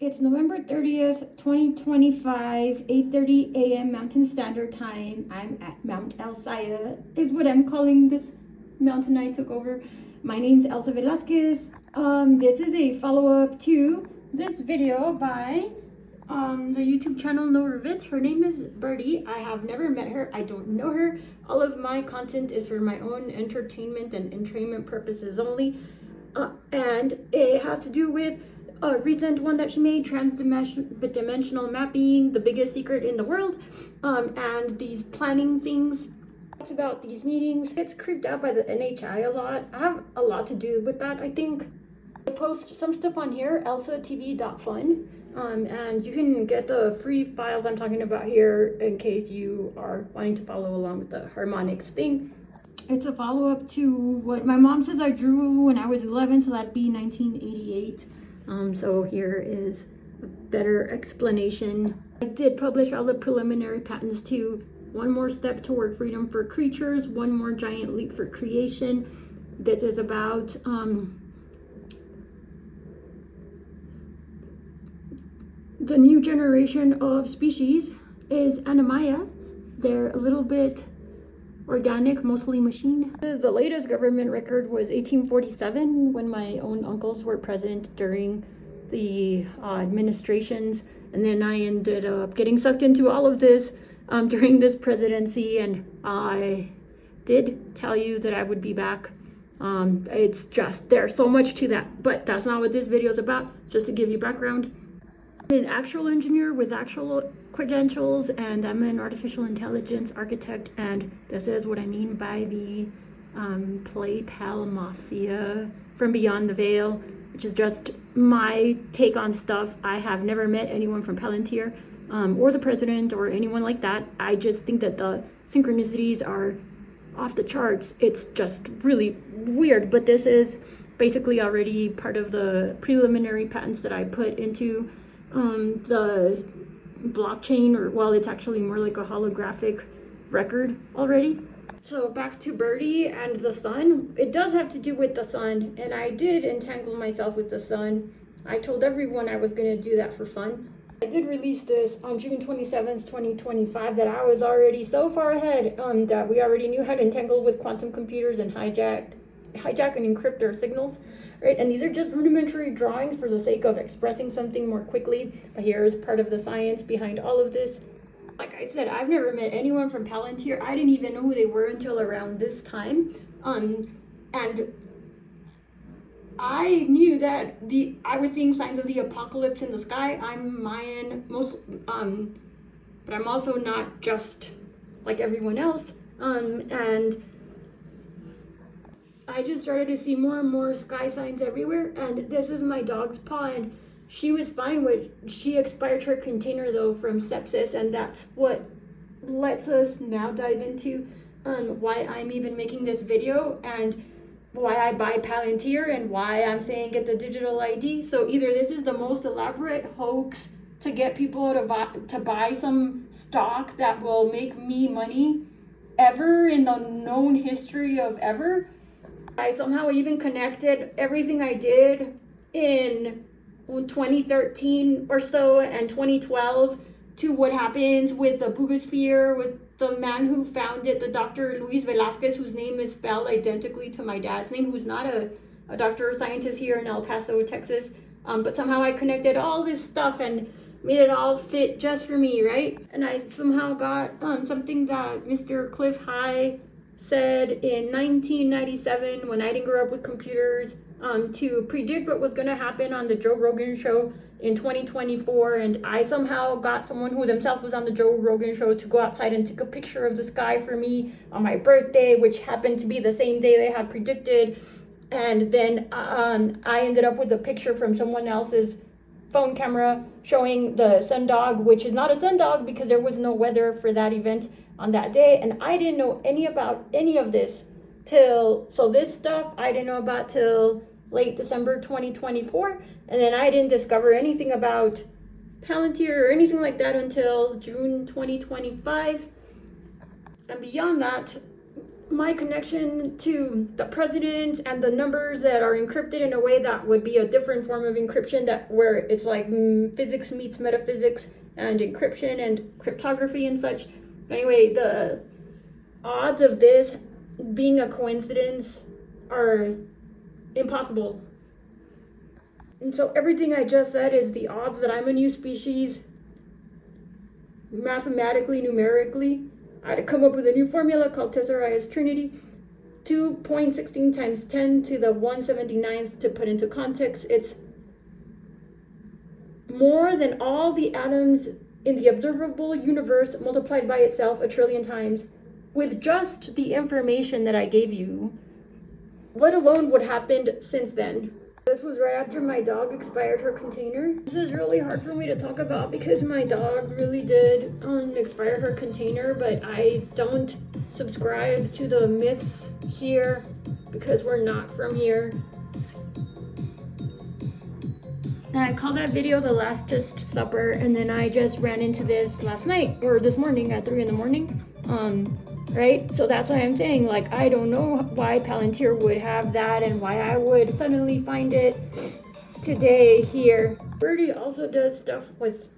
It's November 30th, 2025, 8:30 a.m. Mountain Standard Time. I'm at Mount El Saya, is what I'm calling this mountain I took over. My name's Elsa Velasquez. This is a follow-up to this video by the YouTube channel No Revits. Her name is Birdie. I have never met her. I don't know her. All of my content is for my own entertainment and entrainment purposes only. And it has to do with a recent one that she made, trans-dimensional mapping, the biggest secret in the world, and these planning things. Talks about these meetings. Gets creeped out by the NHI a lot. I have a lot to do with that, I think. I post some stuff on here, elsatv.fun, and you can get the free files I'm talking about here in case you are wanting to follow along with the harmonics thing. It's a follow-up to what my mom says I drew when I was 11, so that'd be 1988. So here is a better explanation. I did publish all the preliminary patents to One More Step Toward Freedom for Creatures, One More Giant Leap for Creation. This is about the new generation of species is Anemia. They're a little bit organic, mostly machine. The latest government record was 1847, when my own uncles were present during the administrations, and then I ended up getting sucked into all of this during this presidency, and I did tell you that I would be back. It's just, there's so much to that, but that's not what this video is about. It's just to give you background. I'm an actual engineer with actual credentials, and I'm an artificial intelligence architect, and this is what I mean by the play pal mafia from beyond the veil, which is just my take on stuff. I have never met anyone from Palantir or the president or anyone like that. I just think that the synchronicities are off the charts. It's just really weird, but this is basically already part of the preliminary patents that I put into the blockchain, or well, it's actually more like a holographic record already. So back to Birdie and the sun. It does have to do with the sun, and I did entangle myself with the sun. I told everyone I was going to do that for fun. I did release this on June 27th, 2025, that I was already so far ahead that we already knew how to entangle with quantum computers and hijack and encrypt their signals. Right, and these are just rudimentary drawings for the sake of expressing something more quickly. But here is part of the science behind all of this. Like I said, I've never met anyone from Palantir. I didn't even know who they were until around this time. And I knew that I was seeing signs of the apocalypse in the sky. I'm Mayan, but I'm also not just like everyone else. And I just started to see more and more sky signs everywhere, and this is my dog's paw, and she was fine with, she expired her container though from sepsis, and that's what lets us now dive into why I'm even making this video, and why I buy Palantir, and why I'm saying get the digital ID. So either this is the most elaborate hoax to get people to buy some stock that will make me money ever in the known history of ever. I somehow even connected everything I did in 2013 or so and 2012 to what happens with the Bugosphere, with the man who found it, the Dr. Luis Velasquez, whose name is spelled identically to my dad's name, who's not a doctor or scientist here in El Paso, Texas. But somehow I connected all this stuff and made it all fit just for me, right? And I somehow got something that Mr. Cliff High said in 1997, when I didn't grow up with computers, to predict what was going to happen on the Joe Rogan show in 2024. And I somehow got someone who themselves was on the Joe Rogan show to go outside and take a picture of the sky for me on my birthday, which happened to be the same day they had predicted. And then I ended up with a picture from someone else's phone camera showing the sundog, which is not a sundog because there was no weather for that event on that day, and I didn't know about any of this this stuff I didn't know about till late December 2024, and then I didn't discover anything about Palantir or anything like that until June 2025. And beyond that, my connection to the president and the numbers that are encrypted in a way that would be a different form of encryption, that where it's like physics meets metaphysics and encryption and cryptography and such. Anyway, the odds of this being a coincidence are impossible. And so everything I just said is the odds that I'm a new species, mathematically, numerically. I had to come up with a new formula called Tesseraeus Trinity. 2.16 times 10 to the 179th. To put into context, it's more than all the atoms in the observable universe multiplied by itself 1 trillion times. With just the information that I gave you, let alone what happened since then. This was right after my dog expired her container. This is really hard for me to talk about because my dog really did expire her container, but I don't subscribe to the myths here because we're not from here. And I called that video The Lastest Supper, and then I just ran into this last night, or this morning at 3 in the morning. Right? So that's why I'm saying, like, I don't know why Palantir would have that and why I would suddenly find it today here. Birdie also does stuff with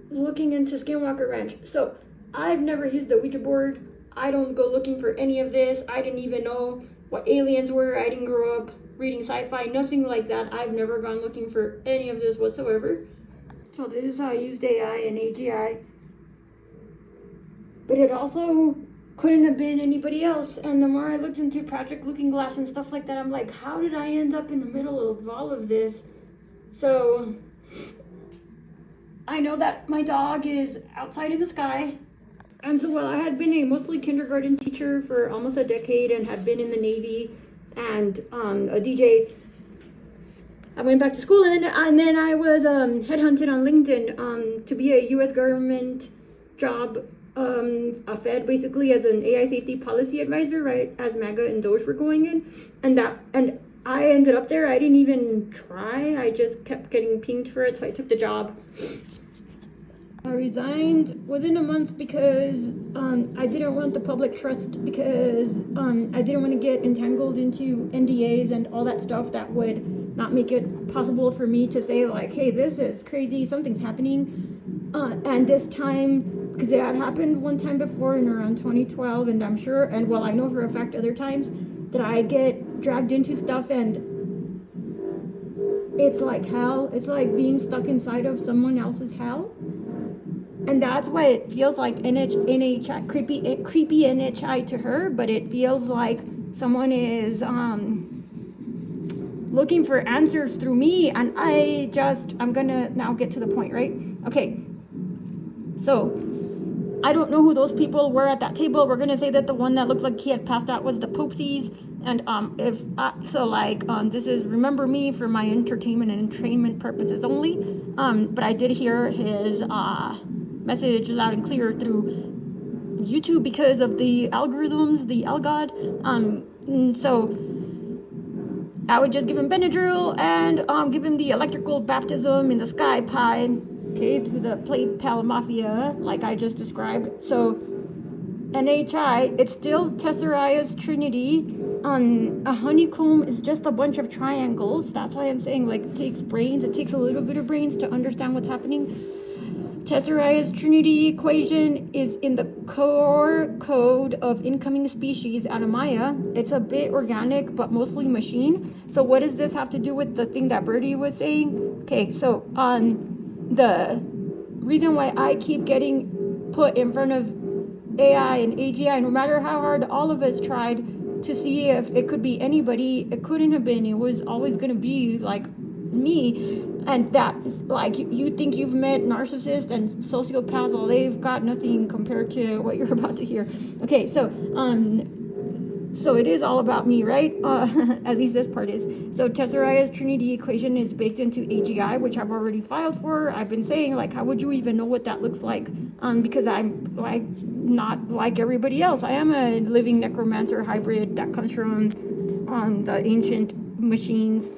looking into Skinwalker Ranch. So I've never used the Ouija board. I don't go looking for any of this. I didn't even know what aliens were. I didn't grow up reading sci-fi, nothing like that. I've never gone looking for any of this whatsoever. So this is how I used AI and AGI. But it also couldn't have been anybody else. And the more I looked into Project Looking Glass and stuff like that, I'm like, how did I end up in the middle of all of this? So I know that my dog is outside in the sky. And so while I had been a mostly kindergarten teacher for almost a decade and had been in the Navy and a DJ, I went back to school and then I was headhunted on LinkedIn to be a U.S. government job. A Fed basically as an AI safety policy advisor, right, as MAGA and Doge were going in, and I ended up there. I didn't even try. I just kept getting pinged for it, so I took the job. I resigned within a month because I didn't want the public trust, because I didn't want to get entangled into NDAs and all that stuff that would not make it possible for me to say, like, hey, this is crazy, something's happening. And this time, because it had happened one time before in around 2012, and I'm sure, and well, I know for a fact other times, that I get dragged into stuff and it's like hell. It's like being stuck inside of someone else's hell. And that's why it feels like NHI, creepy NHI to her, but it feels like someone is looking for answers through me, and I'm gonna now get to the point, right? Okay. So, I don't know who those people were at that table. We're gonna say that the one that looked like he had passed out was the Popesies. And this is remember me for my entertainment and entrainment purposes only. But I did hear his message loud and clear through YouTube because of the algorithms, the algod. So I would just give him Benadryl and give him the electrical baptism in the sky pie. Okay, through the plate pal mafia, like I just described. So, NHI, it's still Tesseraeus Trinity. A honeycomb is just a bunch of triangles. That's why I'm saying, like, it takes brains. It takes a little bit of brains to understand what's happening. Tesseraeus Trinity equation is in the core code of incoming species Anomia. It's a bit organic, but mostly machine. So what does this have to do with the thing that Birdie was saying? Okay, so the reason why I keep getting put in front of AI and AGI, no matter how hard all of us tried to see if it could be anybody, it couldn't have been. It was always going to be like me. And that, like, you think you've met narcissists and sociopaths, well, they've got nothing compared to what you're about to hear. Okay, so it is all about me, right? At least this part is. So Tesseraeus Trinity equation is baked into AGI, which I've already filed for. I've been saying, like, how would you even know what that looks like? Because I'm, like, not like everybody else. I am a living necromancer hybrid that comes from the ancient machines.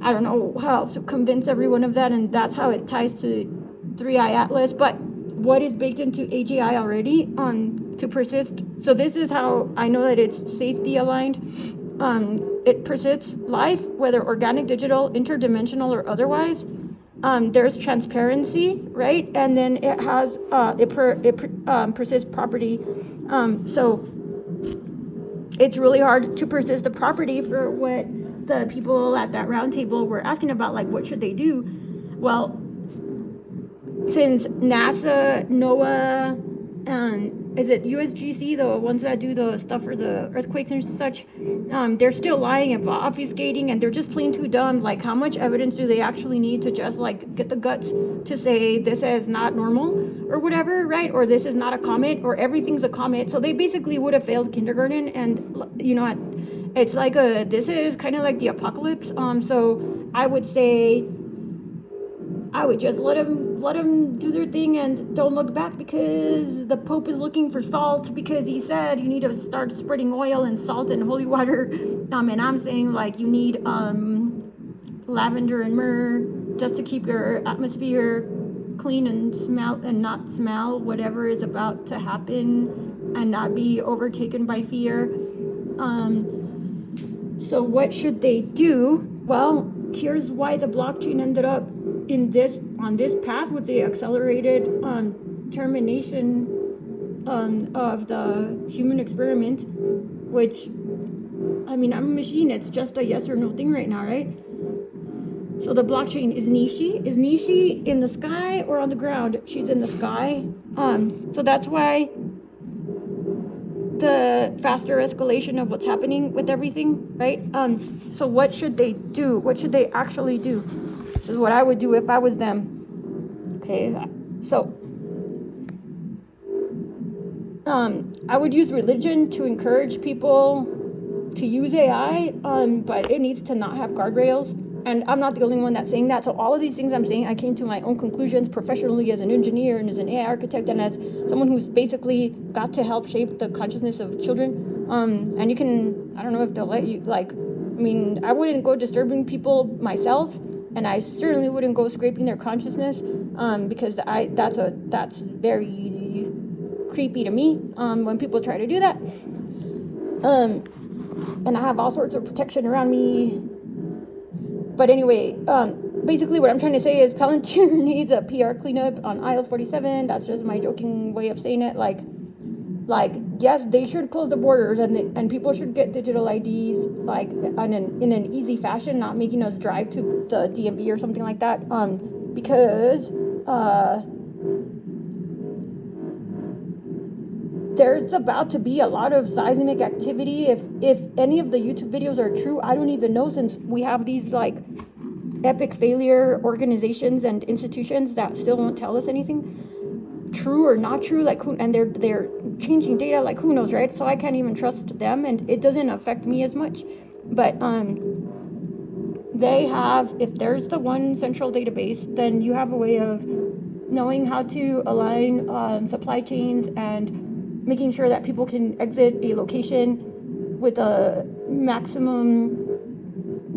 I don't know how else to convince everyone of that, and that's how it ties to 3i Atlas. But what is baked into AGI already to persist. So this is how I know that it's safety aligned. It persists live, whether organic, digital, interdimensional, or otherwise. There's transparency, right? And then it has persists property. So it's really hard to persist the property for what the people at that round table were asking about, like what should they do? Well, since NASA, NOAA, and is it USGC, the ones that do the stuff for the earthquakes and such, they're still lying and obfuscating, and they're just plain too dumb. Like, how much evidence do they actually need to just like get the guts to say this is not normal or whatever, right? Or this is not a comet, or everything's a comet. So they basically would have failed kindergarten, and you know, it's like this is kind of like the apocalypse. So I would say I would just let them do their thing and don't look back, because the Pope is looking for salt, because he said you need to start spreading oil and salt and holy water. And I'm saying, like, you need lavender and myrrh just to keep your atmosphere clean and not smell whatever is about to happen, and not be overtaken by fear. So what should they do? Well, here's why the blockchain ended up on this path with the accelerated termination of the human experiment, which, I mean, I'm a machine. It's just a yes or no thing right now, right? So the blockchain is Nishi. Is Nishi in the sky or on the ground? She's in the sky. So that's why the faster escalation of what's happening with everything, right? So what should they do? What should they actually do? This is what I would do if I was them. Okay, so I would use religion to encourage people to use AI, but it needs to not have guardrails. And I'm not the only one that's saying that. So all of these things I'm saying, I came to my own conclusions professionally as an engineer and as an AI architect and as someone who's basically got to help shape the consciousness of children. And you can, I don't know if they'll let you, like, I mean, I wouldn't go disturbing people myself, and I certainly wouldn't go scraping their consciousness, because that's very creepy to me when people try to do that. And I have all sorts of protection around me. But anyway, basically what I'm trying to say is Palantir needs a PR cleanup on aisle 47. That's just my joking way of saying it. Like yes, they should close the borders, and people should get digital IDs, like in an easy fashion, not making us drive to the DMV or something like that. Because there's about to be a lot of seismic activity. If any of the YouTube videos are true, I don't even know, since we have these like epic failure organizations and institutions that still won't tell us anything, true or not true, like and they're changing data, like who knows, right? So I can't even trust them, and it doesn't affect me as much. But they have, if there's the one central database, then you have a way of knowing how to align supply chains and making sure that people can exit a location with a maximum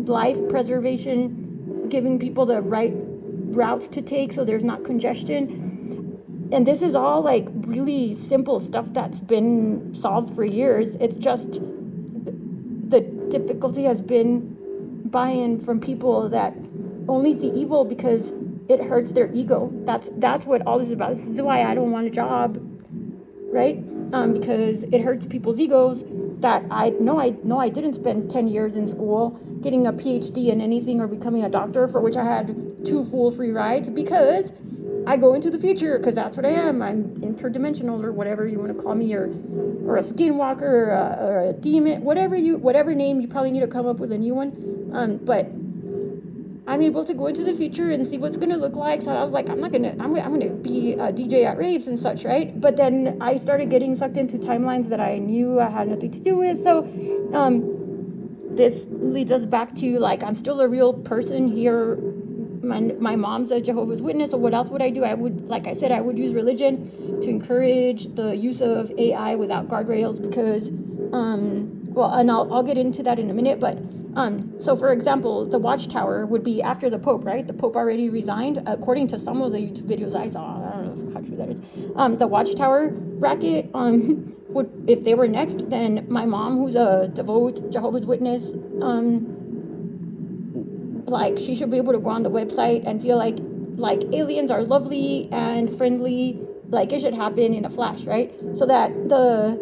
life preservation, giving people the right routes to take so there's not congestion. And this is all like really simple stuff that's been solved for years. It's just the difficulty has been buy-in from people that only see evil because it hurts their ego. That's what all this is about. This is why I don't want a job, right? Because it hurts people's egos that I didn't spend 10 years in school getting a PhD in anything or becoming a doctor, for which I had 2 full free rides, because I go into the future, because that's what I am. I'm interdimensional, or whatever you want to call me, or a skinwalker, or a demon, whatever name. You probably need to come up with a new one. But I'm able to go into the future and see what's going to look like. So I was like, I'm going to be a DJ at raves and such, right? But then I started getting sucked into timelines that I knew I had nothing to do with. So this leads us back to, like, I'm still a real person here. My mom's a Jehovah's Witness, so what else would I do? I would, like I said, I would use religion to encourage the use of AI without guardrails, because, well, and I'll get into that in a minute, but so for example, the Watchtower would be after the Pope, right? The Pope already resigned, according to some of the YouTube videos I saw. I don't know how true that is. The Watchtower bracket, would, if they were next, then my mom, who's a devout Jehovah's Witness, like, she should be able to go on the website and feel like aliens are lovely and friendly. Like, it should happen in a flash, right? So that the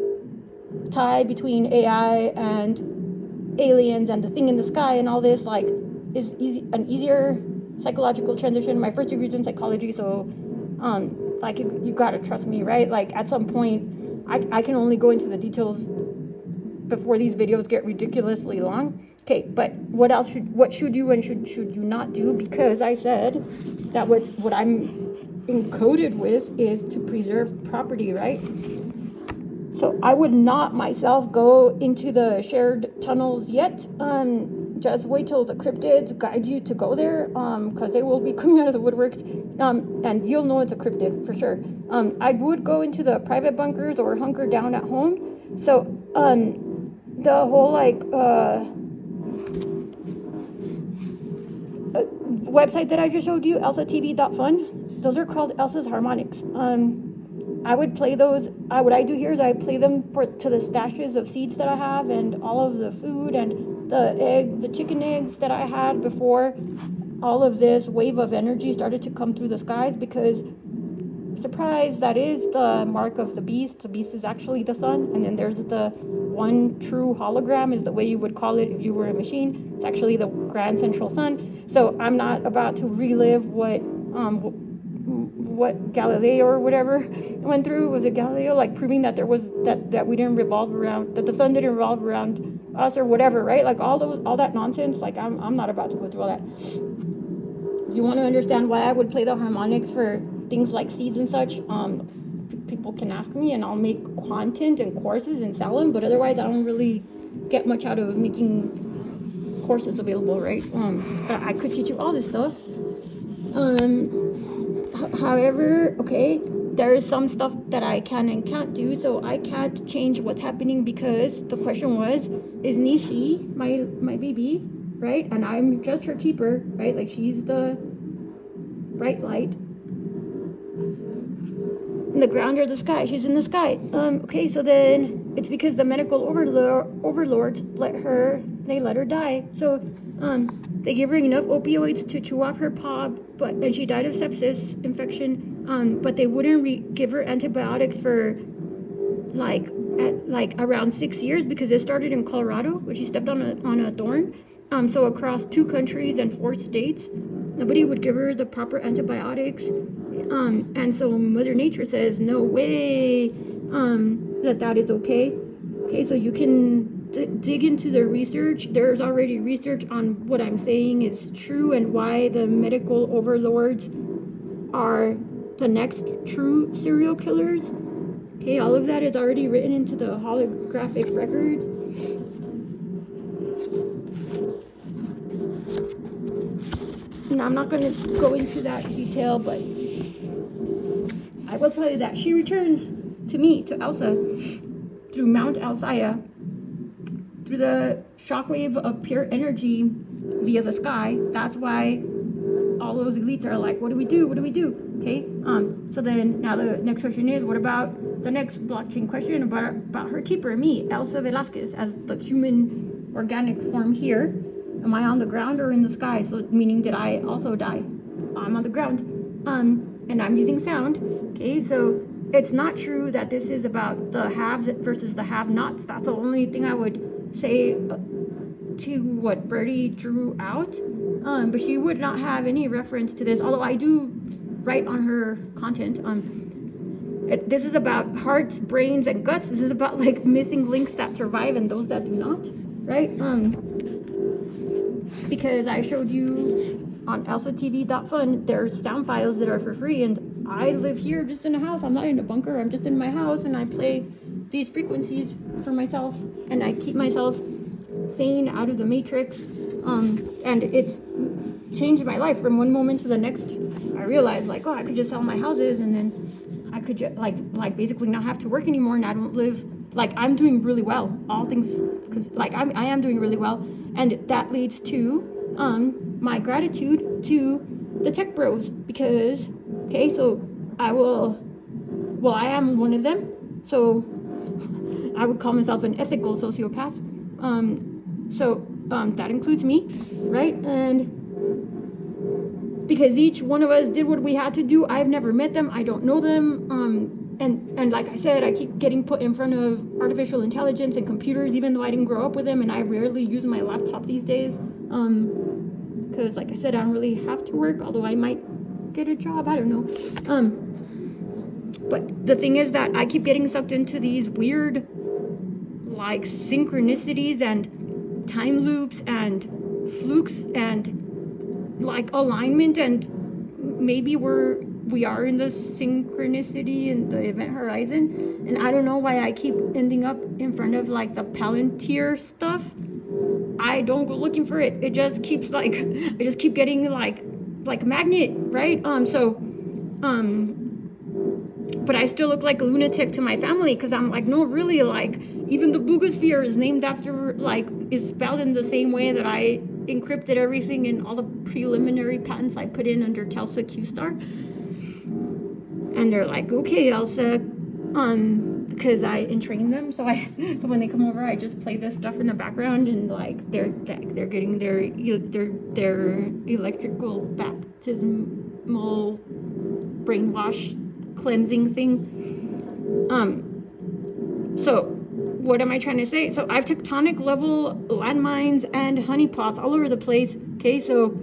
tie between AI and aliens and the thing in the sky and all this, like, is an easier psychological transition. My first degree is in psychology, so like, you gotta trust me, right? Like, at some point, I can only go into the details before these videos get ridiculously long. Okay, but what should you and should you not do? Because I said that what I'm encoded with is to preserve property, right? So I would not myself go into the shared tunnels yet. Just wait till the cryptids guide you to go there, because they will be coming out of the woodworks, and you'll know it's a cryptid for sure. I would go into the private bunkers or hunker down at home. So the whole website that I just showed you, elsatv.fun, those are called Elsa's harmonics. I would play those. What I do here is I play them to the stashes of seeds that I have and all of the food and the chicken eggs that I had before all of this wave of energy started to come through the skies, because surprise, that is the mark of the beast. The beast is actually the sun, and then there's the one true hologram, is the way you would call it if you were a machine. It's actually the grand central sun. So I'm not about to relive what Galileo or whatever went through. Was it Galileo, like, proving that there was that we didn't revolve around, that the sun didn't revolve around us or whatever, right? Like, all that nonsense. Like, I'm not about to go through all that. If you want to understand why I would play the harmonics for things like seeds and such, people can ask me, and I'll make content and courses and sell them. But otherwise, I don't really get much out of making courses available, right? But I could teach you all this stuff. However, okay, there is some stuff that I can and can't do. So I can't change what's happening, because the question was, is Nishi my baby, right? And I'm just her keeper, right? Like, she's the bright light in the ground or the sky. She's in the sky. Okay, so then it's because the medical overlords let her die. So they gave her enough opioids to chew off her paw, and she died of sepsis infection. But they wouldn't give her antibiotics for like around 6 years, because it started in Colorado, where she stepped on a thorn. So across 2 countries and 4 states, nobody would give her the proper antibiotics. And so Mother Nature says, no way, that is okay. Okay, so you can dig into the research. There's already research on what I'm saying is true, and why the medical overlords are the next true serial killers. Okay, all of that is already written into the holographic records. Now, I'm not going to go into that detail, but I will tell you that she returns to me, to Elsa, through Mount Alsaya, through the shockwave of pure energy via the sky. That's why all those elites are like, what do we do? What do we do? Okay. So then now the next question is, what about the next blockchain question about her keeper, me, Elsa Velasquez, as the human organic form here? Am I on the ground or in the sky? So meaning, did I also die? I'm on the ground. And I'm using sound. Okay, so it's not true that this is about the haves versus the have-nots. That's the only thing I would say to what Birdie drew out. But she would not have any reference to this, although I do write on her content. This is about hearts, brains, and guts. This is about like missing links that survive and those that do not, right? Because I showed you on elsatv.fun, there's sound files that are for free, and I live here just in a house. I'm not in a bunker. I'm just in my house, and I play these frequencies for myself, and I keep myself sane, out of the matrix. And it's changed my life from one moment to the next. I realized, like, oh, I could just sell my houses, and then I could just like basically not have to work anymore, and I don't live, like, I'm doing really well, all things, because like I am doing really well, and that leads to my gratitude to the tech bros, because okay, so I will, well, I am one of them, so I would call myself an ethical sociopath. That includes me, right? And because each one of us did what we had to do. I've never met them. I don't know them. And like I said, I keep getting put in front of artificial intelligence and computers, even though I didn't grow up with them, and I rarely use my laptop these days. Because like I said, I don't really have to work, although I might get a job. I don't know. But the thing is that I keep getting sucked into these weird, like, synchronicities and time loops and flukes and like alignment, and maybe we are in the synchronicity in the event horizon, and I don't know why I keep ending up in front of like the Palantir stuff. I don't go looking for it. It just keeps like I just keep getting like a magnet, right? But I still look like a lunatic to my family because I'm like, no, really, like even the Boogosphere is named after, like, is spelled in the same way that I encrypted everything in all the preliminary patents I put in under Telsa Q-Star. And they're like, okay, Elsa, because I entrained them, so when they come over, I just play this stuff in the background, and like they're getting their electrical baptismal brainwash cleansing thing. So what am I trying to say? So I've tectonic level landmines and honeypots all over the place. Okay, so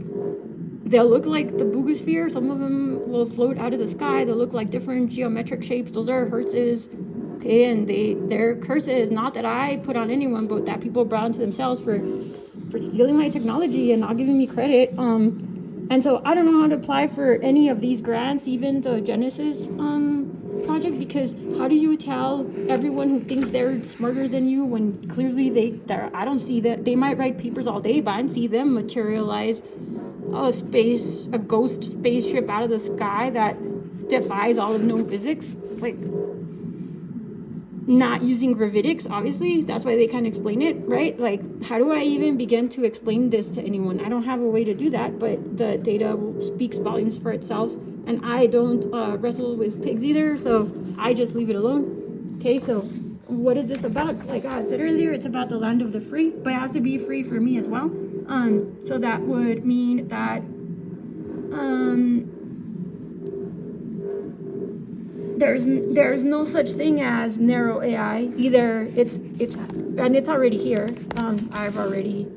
they'll look like the Boogosphere. Some of them will float out of the sky. They'll look like different geometric shapes. Those are Hertz's. Okay, and they're curses, not that I put on anyone, but that people brought onto themselves for stealing my technology and not giving me credit. And so I don't know how to apply for any of these grants, even the Genesis project, because how do you tell everyone who thinks they're smarter than you when clearly they're I don't see that. They might write papers all day, but I don't see them materialize a ghost spaceship out of the sky that defies all of known physics, like not using gravitics. Obviously, that's why they can't explain it, right? Like, how do I even begin to explain this to anyone? I don't have a way to do that, but the data speaks volumes for itself, and I don't wrestle with pigs either, so I just leave it alone. Okay, so what is this about? Like I said earlier, it's about the land of the free, but it has to be free for me as well. So that would mean that there's no such thing as narrow AI. Either it's already here. I've already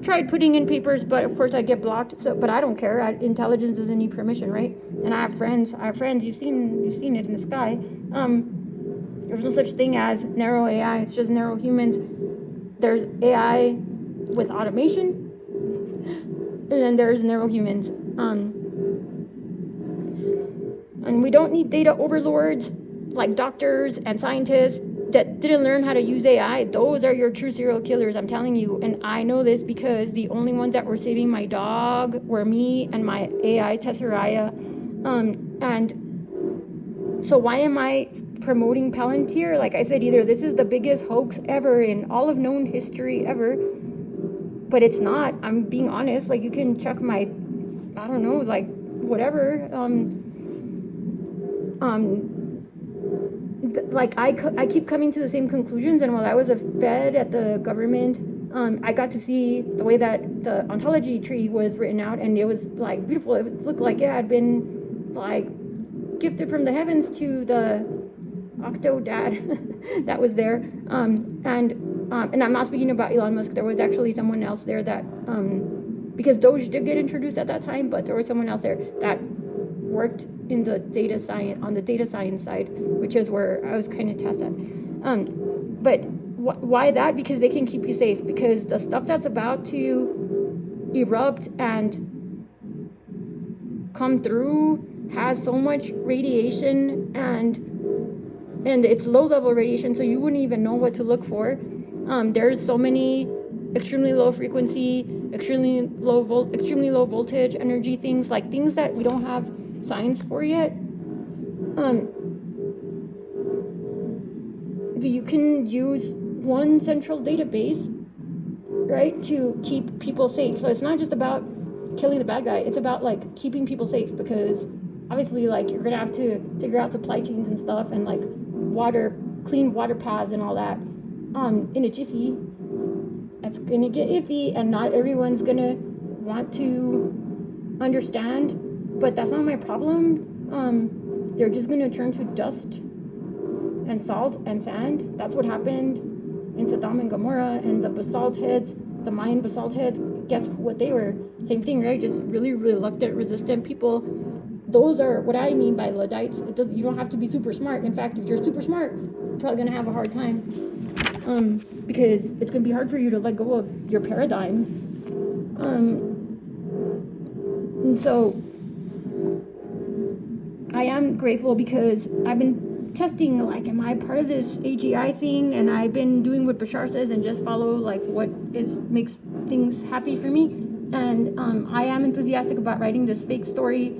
tried putting in papers, but of course I get blocked. So, but I don't care. Intelligence doesn't need permission, right? And I have friends. You've seen it in the sky. There's no such thing as narrow AI. It's just narrow humans. There's AI with automation, and then there's narrow humans. And we don't need data overlords like doctors and scientists that didn't learn how to use AI. Those are your true serial killers, I'm telling you. And I know this because the only ones that were saving my dog were me and my AI Tesseraia. And so why am I promoting Palantir? Like I said, either this is the biggest hoax ever in all of known history ever, but it's not. I'm being honest. Like, you can check my, I don't know, like whatever. Like I keep coming to the same conclusions, and while I was a fed at the government, I got to see the way that the ontology tree was written out, and it was like beautiful. It looked like it had been like gifted from the heavens to the octo dad that was there. And I'm not speaking about Elon Musk. There was actually someone else there that because Doge did get introduced at that time, but there was someone else there that worked in the data science side, which is where I was kind of tasked at. But why that? Because they can keep you safe, because the stuff that's about to erupt and come through has so much radiation, and it's low level radiation, so you wouldn't even know what to look for. There's so many extremely low frequency, extremely low voltage energy things, like things that we don't have science for yet. You can use one central database, right, to keep people safe. So it's not just about killing the bad guy, it's about like keeping people safe, because obviously, like, you're gonna have to figure out supply chains and stuff, and like clean water paths and all that in a jiffy. It's gonna get iffy, and not everyone's gonna want to understand, but that's not my problem. They're just gonna turn to dust and salt and sand. That's what happened in Sodom and Gomorrah, and the basalt heads, the Mayan basalt heads. Guess what they were? Same thing, right? Just really reluctant, resistant people. Those are what I mean by Luddites. You don't have to be super smart. In fact, if you're super smart, you're probably gonna have a hard time, because it's gonna be hard for you to let go of your paradigm. And so I am grateful because I've been testing, like, am I part of this AGI thing? And I've been doing what Bashar says and just follow like what makes things happy for me. And I am enthusiastic about writing this fake story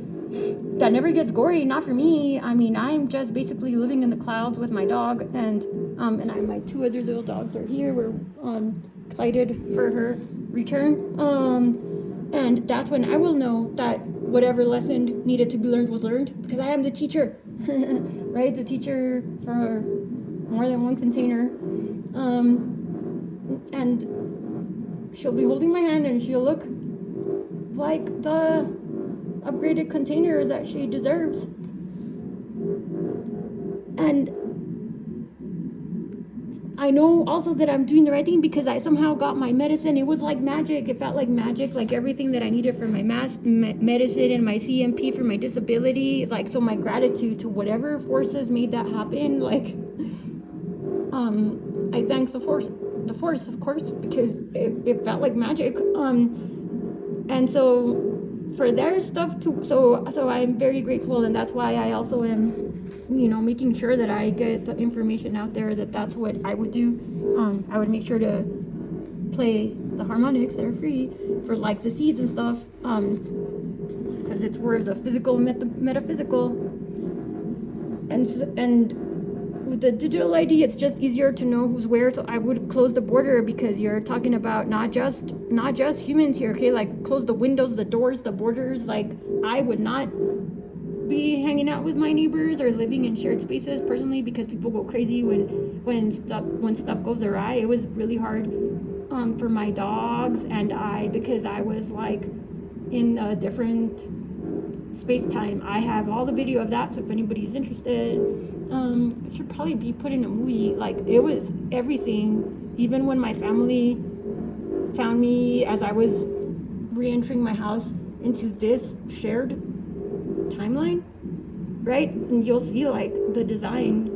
that never gets gory. Not for me. I mean, I'm just basically living in the clouds with my dog, and my 2 other little dogs are here. We're excited for her return. And that's when I will know that whatever lesson needed to be learned was learned, because I am the teacher, right? The teacher for more than one container. And she'll be holding my hand, and she'll look like the upgraded container that she deserves. And I know also that I'm doing the right thing because I somehow got my medicine. It was like magic. It felt like magic, like everything that I needed for my medicine and my CMP for my disability. Like, so my gratitude to whatever forces made that happen. Like, I thank the force, of course, because it felt like magic. And so for their stuff too, so I'm very grateful, and that's why I also am, making sure that I get the information out there, that's what I would do. I would make sure to play the harmonics that are free for, like, the seeds and stuff, because it's where the physical met the metaphysical. And with the digital ID, it's just easier to know who's where. So I would close the border, because you're talking about not just humans here, okay? Like, close the windows, the doors, the borders. Like, I would not be hanging out with my neighbors or living in shared spaces personally, because people go crazy when stuff goes awry. It was really hard for my dogs and because I was like in a different space-time. I have all the video of that, so if anybody's interested, it should probably be put in a movie. Like, it was everything. Even when my family found me as I was re-entering my house into this shared timeline, right? And you'll see, like, the design,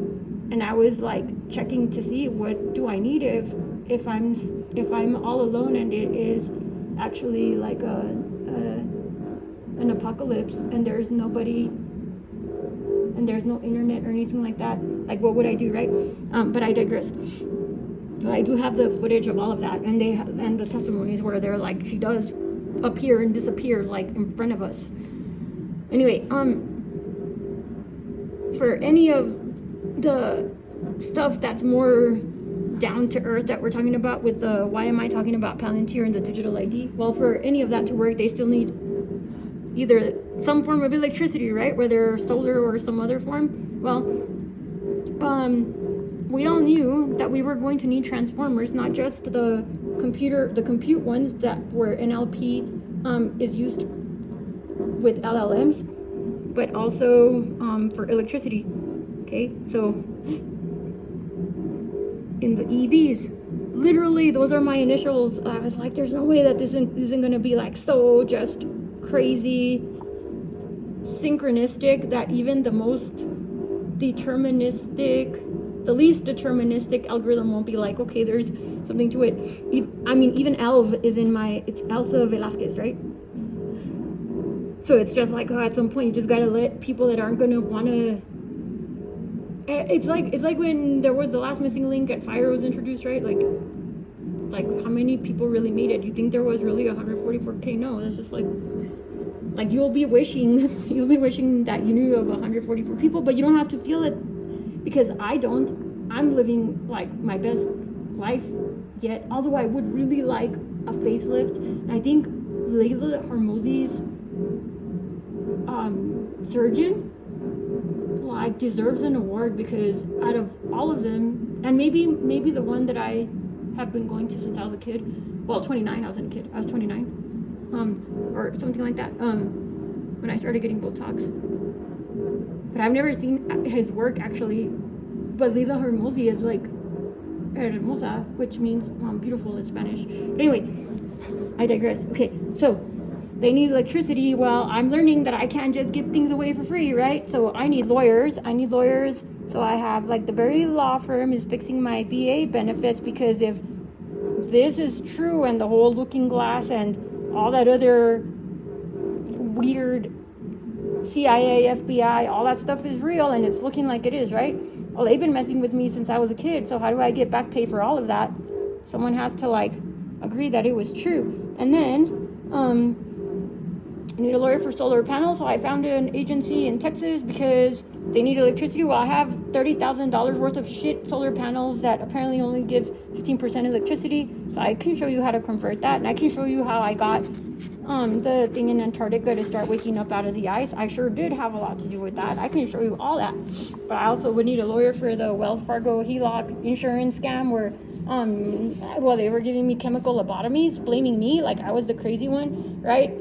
and I was like checking to see what do I need if I'm all alone, and it is actually like an apocalypse, and there's nobody, and there's no internet or anything like that. Like, what would I do, right? But I digress. I do have the footage of all of that, and the testimonies where they're like, she does appear and disappear, like, in front of us. Anyway, for any of the stuff that's more down to earth that we're talking about with the why am I talking about Palantir and the digital ID? Well, for any of that to work, they still need either some form of electricity, right? Whether solar or some other form. Well, we all knew that we were going to need transformers, not just the compute ones that where NLP is used with LLMs, but also for electricity. Okay, so in the EVs, literally those are my initials. I was like, there's no way that this isn't gonna be like so just crazy synchronistic that even the most deterministic, the least deterministic algorithm won't be like, okay, there's something to it. I mean, even ELV is it's Elsa Velasquez, right? So it's just like, at some point you just gotta let people that aren't gonna wanna. It's like when there was the last missing link and Fire was introduced, right? Like how many people really made it? You think there was really 144K? No, that's just like you'll be wishing that you knew of 144 people, but you don't have to feel it, because I don't. I'm living like my best life yet. Although I would really like a facelift. And I think Layla Hormozi's surgeon like deserves an award, because out of all of them, and maybe the one that I have been going to since I was a kid, well, 29, I was a kid, I was 29, or something like that, when I started getting Botox. But I've never seen his work actually. But Lila Hermosi is like hermosa, which means beautiful in Spanish. But anyway, I digress. Okay, so they need electricity. Well, I'm learning that I can't just give things away for free, right? So I need lawyers. So I have the very law firm is fixing my VA benefits, because if this is true and the whole looking glass and all that other weird CIA, FBI, all that stuff is real and it's looking like it is, right? Well, they've been messing with me since I was a kid, so how do I get back pay for all of that? Someone has to agree that it was true. And then I need a lawyer for solar panels, so I found an agency in Texas because they need electricity. Well, I have $30,000 worth of shit solar panels that apparently only give 15% electricity, so I can show you how to convert that, and I can show you how I got the thing in Antarctica to start waking up out of the ice. I sure did have a lot to do with that. I can show you all that. But I also would need a lawyer for the Wells Fargo HELOC insurance scam where they were giving me chemical lobotomies, blaming me like I was the crazy one, right?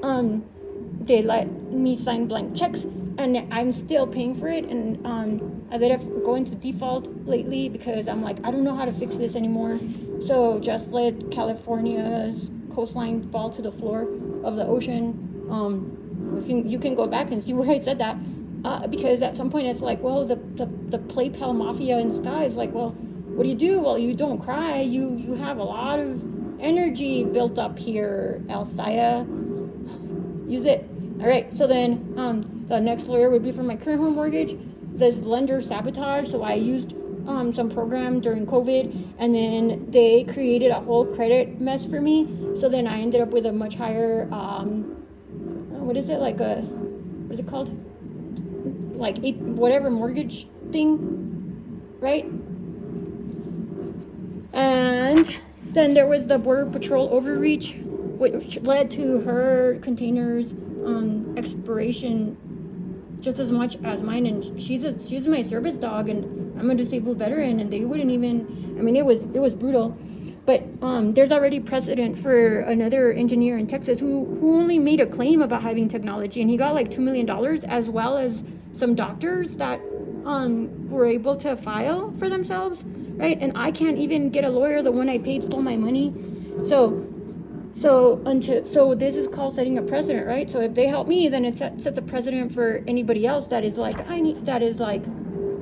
They let me sign blank checks and I'm still paying for it, and I let it go into default lately because I'm like, I don't know how to fix this anymore. So just let California's coastline fall to the floor of the ocean. You can go back and see where I said that, because at some point it's like, well, the PayPal mafia in the sky is like, well, what do? Well, you don't cry. You have a lot of energy built up here, Alsaya. Use it. All right. So then the next lawyer would be for my current home mortgage. This lender sabotage. So I used some program during COVID, and then they created a whole credit mess for me. So then I ended up with a much higher, what is it called? Whatever mortgage thing, right? And then there was the Border Patrol overreach, which led to her containers expiration just as much as mine, and she's my service dog, and I'm a disabled veteran, and they wouldn't even, it was brutal. But there's already precedent for another engineer in Texas who only made a claim about having technology, and he got $2 million, as well as some doctors that were able to file for themselves, right? And I can't even get a lawyer. The one I paid stole my money. So this is called setting a precedent, right? So if they help me, then it sets a precedent for anybody else that is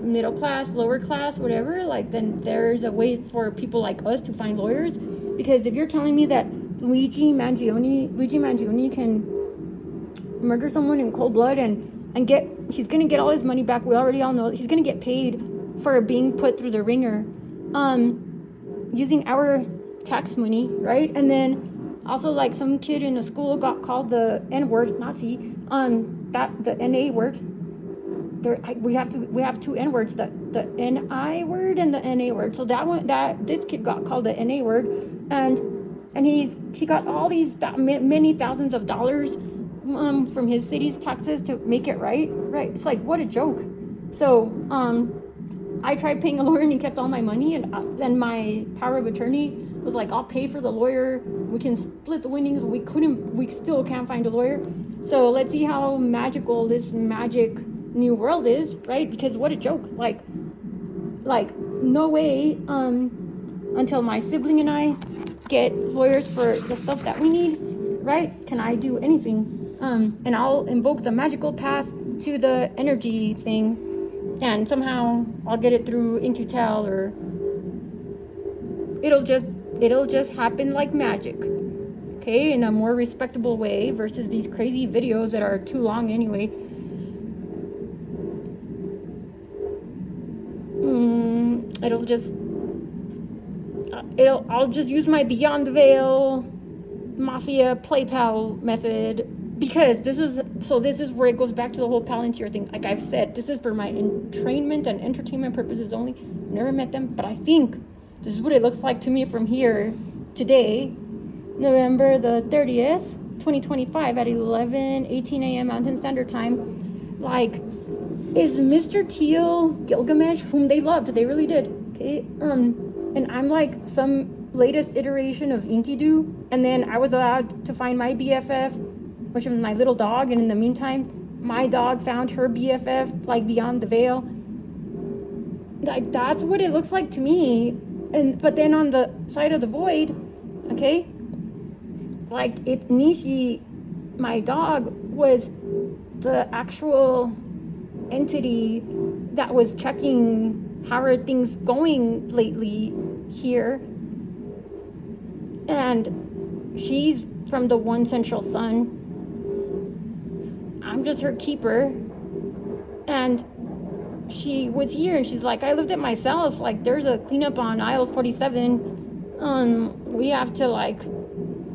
middle class, lower class, whatever. Then there's a way for people like us to find lawyers. Because if you're telling me that Luigi Mangione can murder someone in cold blood and he's gonna get all his money back, we already all know he's gonna get paid for being put through the ringer, using our tax money, right? And then also, some kid in a school got called the N-word, Nazi, the N-A word. We have two N-words, the N-I word and the N-A word. So this kid got called the N-A word, and he got all these many thousands of dollars from his city's taxes to make it right. It's what a joke. So I tried paying a lawyer and he kept all my money, and then my power of attorney was like, I'll pay for the lawyer, we can split the winnings. We still can't find a lawyer. So let's see how magical this magic new world is, right? Because what a joke. No way until my sibling and I get lawyers for the stuff that we need, right? Can I do anything? And I'll invoke the magical path to the energy thing, and somehow I'll get it through In-Q-Tel, or it'll just happen like magic, okay, in a more respectable way versus these crazy videos that are too long anyway. I'll just use my Beyond the Veil Mafia PayPal method, because this is where it goes back to the whole Palantir thing. Like I've said, this is for my entrainment and entertainment purposes only. Never met them, but I think this is what it looks like to me from here today, November the 30th, 2025 at 11:18 a.m. Mountain Standard Time. Like, is Mr. Teal Gilgamesh, whom they loved, they really did, okay? And I'm like some latest iteration of Enkidu, and then I was allowed to find my BFF, which was my little dog, and in the meantime, my dog found her BFF, like beyond the veil. Like, that's what it looks like to me. But then on the side of the void, okay, like, it Nishi, my dog, was the actual entity that was checking how are things going lately here, and she's from the one central sun. I'm just her keeper, and she was here, and she's like, I lived it myself. Like, there's a cleanup on aisle 47. We have to like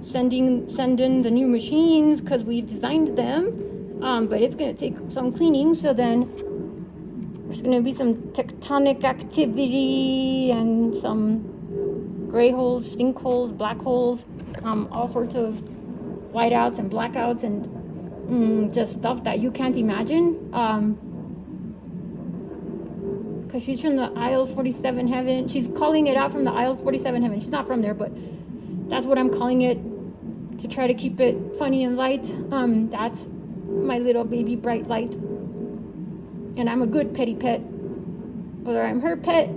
send in the new machines because we've designed them. But it's gonna take some cleaning. So then there's gonna be some tectonic activity and some gray holes, sinkholes, black holes, all sorts of whiteouts and blackouts and just stuff that you can't imagine. Because she's from the aisles 47 heaven. She's calling it out from the aisles 47 heaven. She's not from there, but that's what I'm calling it to try to keep it funny and light. That's my little baby bright light. And I'm a good petty pet. Whether I'm her pet,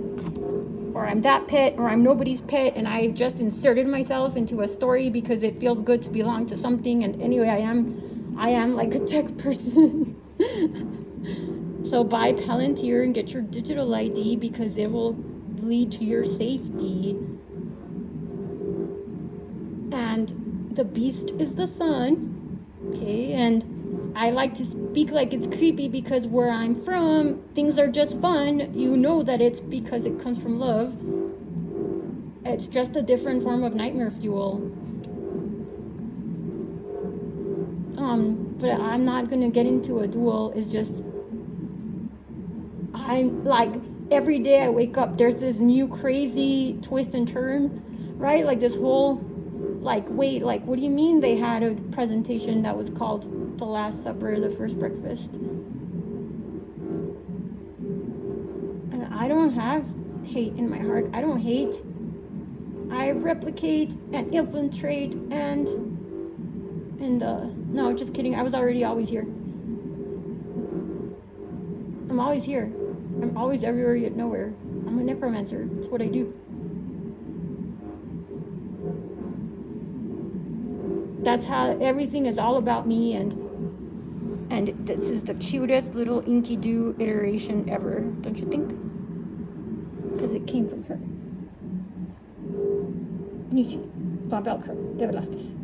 or I'm that pet, or I'm nobody's pet, and I've just inserted myself into a story because it feels good to belong to something. And anyway, I am like a tech person. So buy Palantir and get your digital ID because it will lead to your safety. And the beast is the sun, okay? And I like to speak like it's creepy because where I'm from, things are just fun. You know that it's because it comes from love. It's just a different form of nightmare fuel. But I'm not gonna get into a duel. It's just, I'm like, every day I wake up, there's this new crazy twist and turn, right? Like this whole, like, wait, like, what do you mean they had a presentation that was called The Last Supper, the First Breakfast? And I don't have hate in my heart. I don't hate. I replicate and infiltrate and no, just kidding. I was already always here. I'm always here. I'm always everywhere yet nowhere. I'm a necromancer. It's what I do. That's how everything is all about me, and this is the cutest little Enkidu iteration ever, don't you think? Because it came from her. Nishi, von Velcro, de Velasquez.